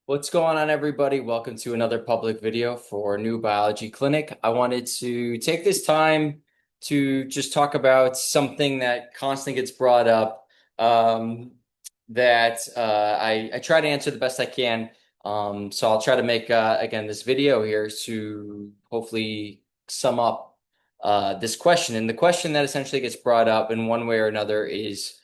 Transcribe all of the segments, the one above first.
What's going on, everybody? Welcome to another public video for New Biology Clinic. I wanted to take this time to just talk about something that constantly gets brought up that I try to answer the best I can. So I'll try to make, again, this video here to hopefully sum up this question. And the question that essentially gets brought up in one way or another is,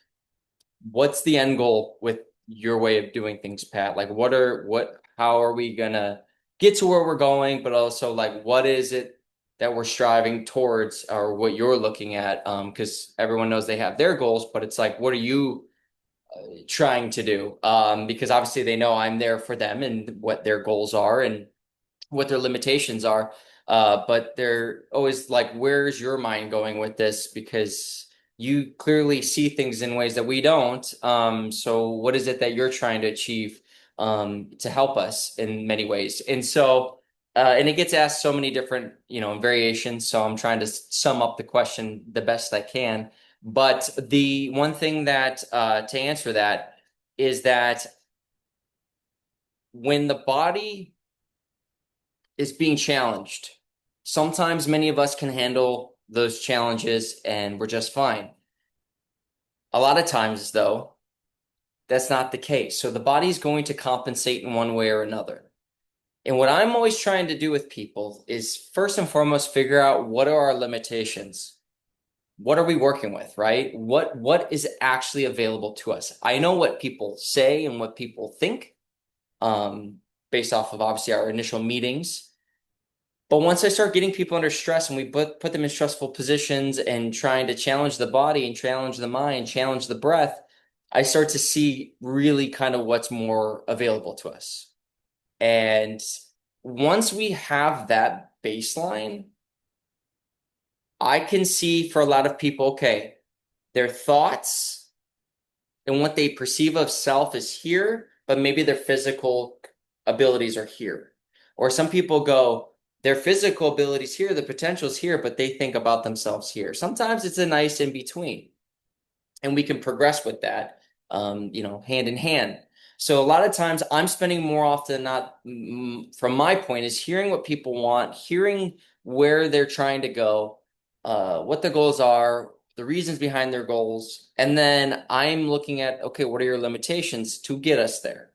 what's the end goal with your way of doing things, Pat? Like, how are we gonna get to where we're going, but also like, what is it that we're striving towards, or what you're looking at? Because everyone knows they have their goals, but it's like, what are you trying to do? Because obviously they know I'm there for them and what their goals are and what their limitations are. But they're always like, where's your mind going with this? Because you clearly see things in ways that we don't. So what is it that you're trying to achieve to help us in many ways? And it gets asked so many different, variations. So I'm trying to sum up the question the best I can. But the one thing that to answer that is that when the body is being challenged. Sometimes many of us can handle those challenges and we're just fine. A lot of times, though, that's not the case. So the body's going to compensate in one way or another. And what I'm always trying to do with people is first and foremost figure out what are our limitations. What are we working with, right? What is actually available to us? I know what people say and what people think, um, based off of obviously our initial meetings. But once I start getting people under stress and we put them in stressful positions and trying to challenge the body and challenge the mind, challenge the breath, I start to see really kind of what's more available to us. And once we have that baseline, I can see for a lot of people, okay, their thoughts and what they perceive of self is here, but maybe their physical abilities are here. Or some people go, their physical abilities here, the potential's here, but they think about themselves here. Sometimes it's a nice in between, and we can progress with that, hand in hand. So a lot of times I'm spending more often than not, from my point, is hearing what people want, hearing where they're trying to go, what the goals are, the reasons behind their goals, and then I'm looking at, okay, what are your limitations to get us there?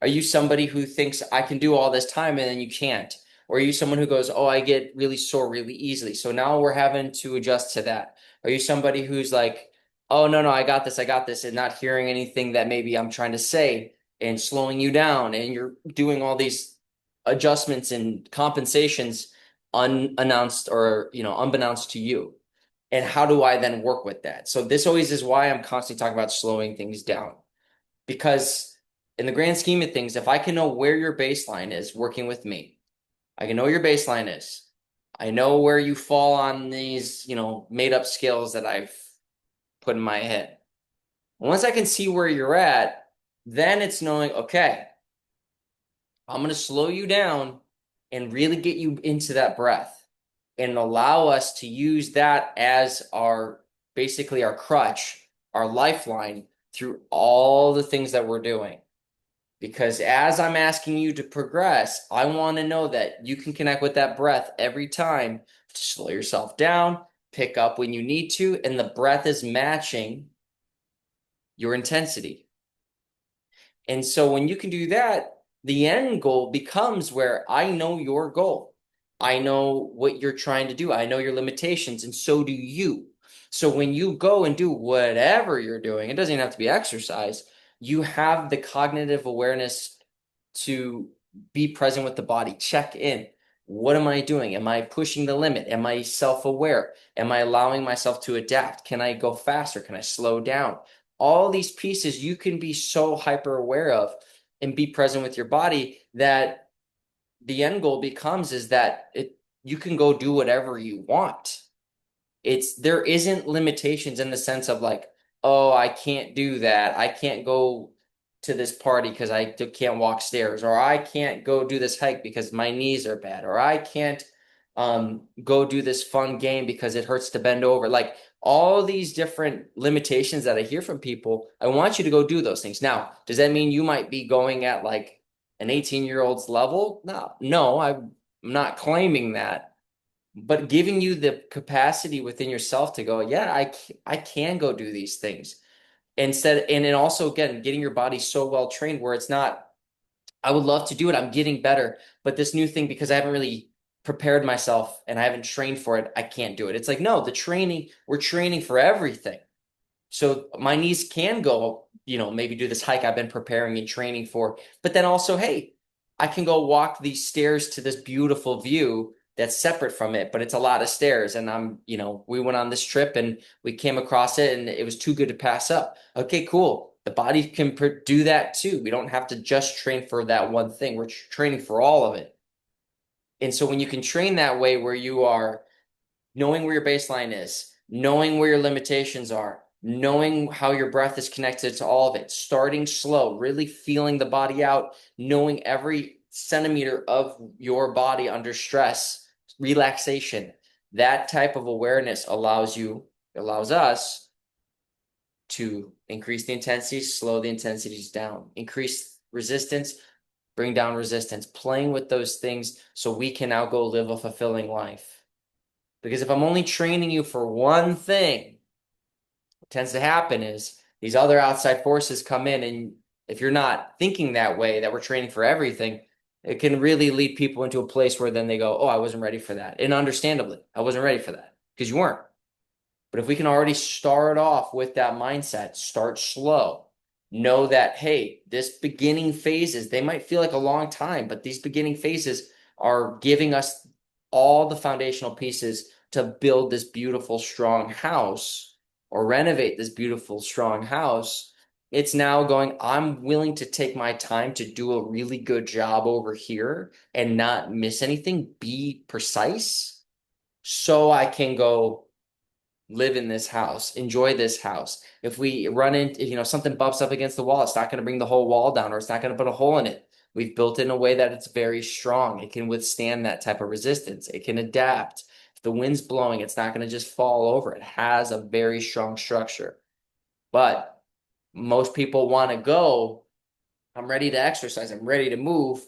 Are you somebody who thinks I can do all this time and then you can't? Or are you someone who goes, oh, I get really sore really easily. So now we're having to adjust to that. Are you somebody who's like, oh, no, I got this, and not hearing anything that maybe I'm trying to say and slowing you down, and you're doing all these adjustments and compensations unannounced or, unbeknownst to you? And how do I then work with that? So this always is why I'm constantly talking about slowing things down, because in the grand scheme of things, if I can know where your baseline is working with me, I can know your baseline is. I know where you fall on these, made up skills that I've put in my head. Once I can see where you're at, then it's knowing, okay, I'm going to slow you down and really get you into that breath and allow us to use that as our basically our crutch, our lifeline through all the things that we're doing. Because as I'm asking you to progress, I want to know that you can connect with that breath every time to slow yourself down, pick up when you need to, and the breath is matching your intensity. And so when you can do that, the end goal becomes where I know your goal. I know what you're trying to do. I know your limitations, and so do you. So when you go and do whatever you're doing, it doesn't even have to be exercise, you have the cognitive awareness to be present with the body, check in. What am I doing? Am I pushing the limit? Am I self-aware? Am I allowing myself to adapt? Can I go faster? Can I slow down? All these pieces you can be so hyper aware of and be present with your body that the end goal becomes is that you can go do whatever you want. There isn't limitations in the sense of like, oh, I can't do that. I can't go to this party because I can't walk stairs, or I can't go do this hike because my knees are bad, or I can't go do this fun game because it hurts to bend over. Like all these different limitations that I hear from people, I want you to go do those things. Now, does that mean you might be going at like an 18-year-old's level? No, I'm not claiming that, but giving you the capacity within yourself to go, yeah, I can go do these things instead. And then also, again, getting your body so well trained where it's not, I would love to do it. I'm getting better, but this new thing, because I haven't really prepared myself and I haven't trained for it, I can't do it. It's like, no, we're training for everything. So my knees can go, maybe do this hike I've been preparing and training for, but then also, hey, I can go walk these stairs to this beautiful view that's separate from it, but it's a lot of stairs. And we went on this trip and we came across it and it was too good to pass up. Okay, cool. The body can do that too. We don't have to just train for that one thing. We're training for all of it. And so when you can train that way where you are knowing where your baseline is, knowing where your limitations are, knowing how your breath is connected to all of it, starting slow, really feeling the body out, knowing every centimeter of your body under stress, relaxation. That type of awareness allows us to increase the intensity, slow the intensities down, increase resistance, bring down resistance, playing with those things so we can now go live a fulfilling life. Because if I'm only training you for one thing, what tends to happen is these other outside forces come in, and if you're not thinking that way, that we're training for everything, it can really lead people into a place where then they go, oh, I wasn't ready for that. And understandably, I wasn't ready for that because you weren't. But if we can already start off with that mindset, start slow, know that, hey, this beginning phases, they might feel like a long time, but these beginning phases are giving us all the foundational pieces to build this beautiful, strong house or renovate this beautiful, strong house. It's now going, I'm willing to take my time to do a really good job over here and not miss anything, be precise, so I can go live in this house, enjoy this house. If we run into, something bumps up against the wall, it's not going to bring the whole wall down or it's not going to put a hole in it. We've built it in a way that it's very strong. It can withstand that type of resistance. It can adapt. If the wind's blowing, it's not going to just fall over. It has a very strong structure. But most people want to go, I'm ready to exercise, I'm ready to move.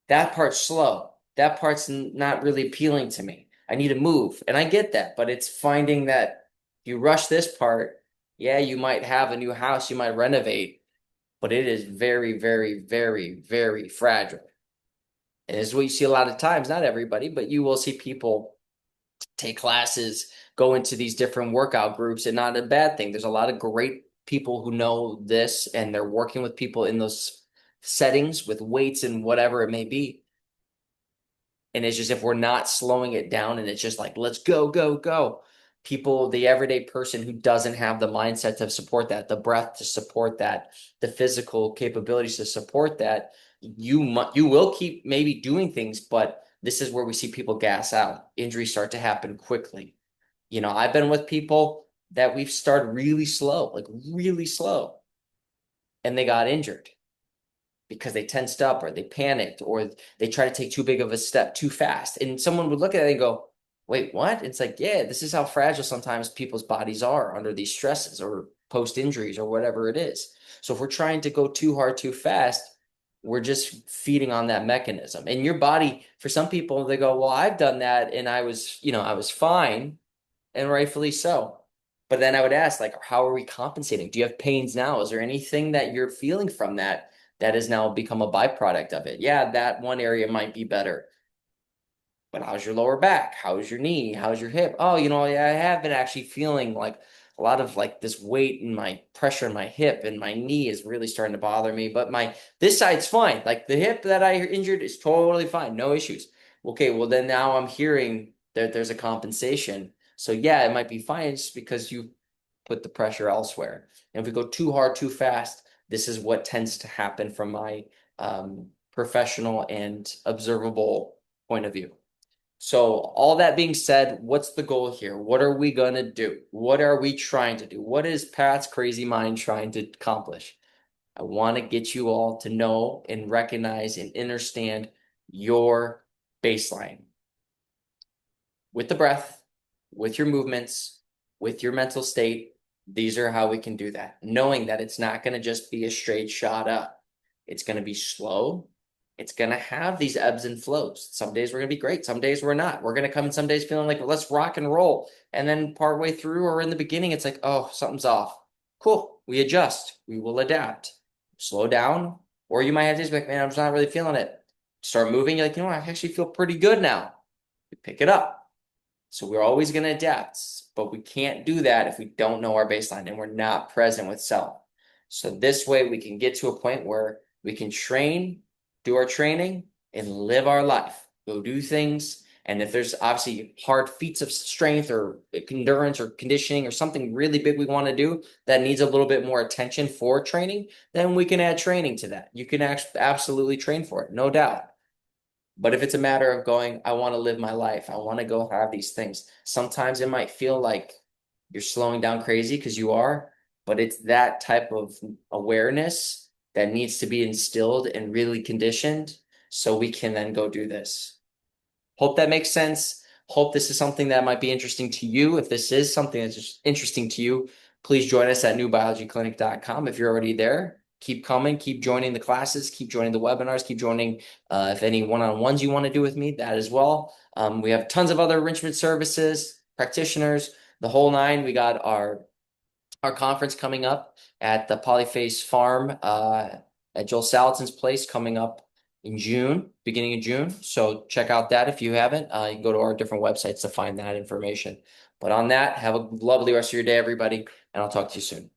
That part's slow. That part's not really appealing to me. I need to move. And I get that, but it's finding that you rush this part, yeah, you might have a new house, you might renovate, but it is very, very, very, very fragile. And this is what you see a lot of times, not everybody, but you will see people take classes, go into these different workout groups, and not a bad thing. There's a lot of great people who know this and they're working with people in those settings with weights and whatever it may be. And it's just if we're not slowing it down and it's just like, let's go, go, go. People, the everyday person who doesn't have the mindset to support that, the breath to support that, the physical capabilities to support that, you will keep maybe doing things, but this is where we see people gas out. Injuries start to happen quickly. I've been with people that we've started really slow, like really slow, and they got injured because they tensed up or they panicked or they try to take too big of a step too fast. And someone would look at it and go, wait, what? It's like, yeah, this is how fragile sometimes people's bodies are under these stresses or post injuries or whatever it is. So if we're trying to go too hard, too fast, we're just feeding on that mechanism. And your body, for some people, they go, well, I've done that and I was fine, and rightfully so. But then I would ask, like, how are we compensating? Do you have pains now? Is there anything that you're feeling from that has now become a byproduct of it? Yeah, that one area might be better. But how's your lower back? How's your knee? How's your hip? Oh, yeah, I have been actually feeling like a lot of like this weight and my pressure in my hip and my knee is really starting to bother me. But this side's fine. Like the hip that I injured is totally fine, no issues. Okay, well then now I'm hearing that there's a compensation. So yeah, it might be fine just because you put the pressure elsewhere. And if we go too hard, too fast, this is what tends to happen from my professional and observable point of view. So, all that being said, what's the goal here? What are we going to do? What are we trying to do? What is Pat's crazy mind trying to accomplish? I want to get you all to know and recognize and understand your baseline with the breath, with your movements, with your mental state. These are how we can do that, knowing that it's not going to just be a straight shot up. It's going to be slow. It's going to have these ebbs and flows. Some days we're going to be great. Some days we're not. We're going to come in some days feeling like, well, let's rock and roll. And then partway through or in the beginning, it's like, oh, something's off. Cool. We adjust. We will adapt. Slow down. Or you might have days like, man, I'm just not really feeling it. Start moving. You're like, you know what? I actually feel pretty good now. You pick it up. So we're always going to adapt, but we can't do that if we don't know our baseline and we're not present with self. So this way we can get to a point where we can train, do our training, and live our life. Go do things. And if there's obviously hard feats of strength or endurance or conditioning or something really big we want to do that needs a little bit more attention for training, then we can add training to that. You can absolutely train for it, no doubt. But if it's a matter of going, I want to live my life, I want to go have these things, sometimes it might feel like you're slowing down crazy because you are, but it's that type of awareness that needs to be instilled and really conditioned so we can then go do this. Hope that makes sense. Hope this is something that might be interesting to you. If this is something that's just interesting to you, please join us at newbiologyclinic.com. If you're already there, keep coming, keep joining the classes, keep joining the webinars, keep joining if any one-on-ones you want to do with me, that as well. We have tons of other enrichment services, practitioners, the whole nine. We got our conference coming up at the Polyface Farm at Joel Salatin's place coming up in June, beginning of June. So check out that if you haven't. You can go to our different websites to find that information. But on that, have a lovely rest of your day, everybody, and I'll talk to you soon.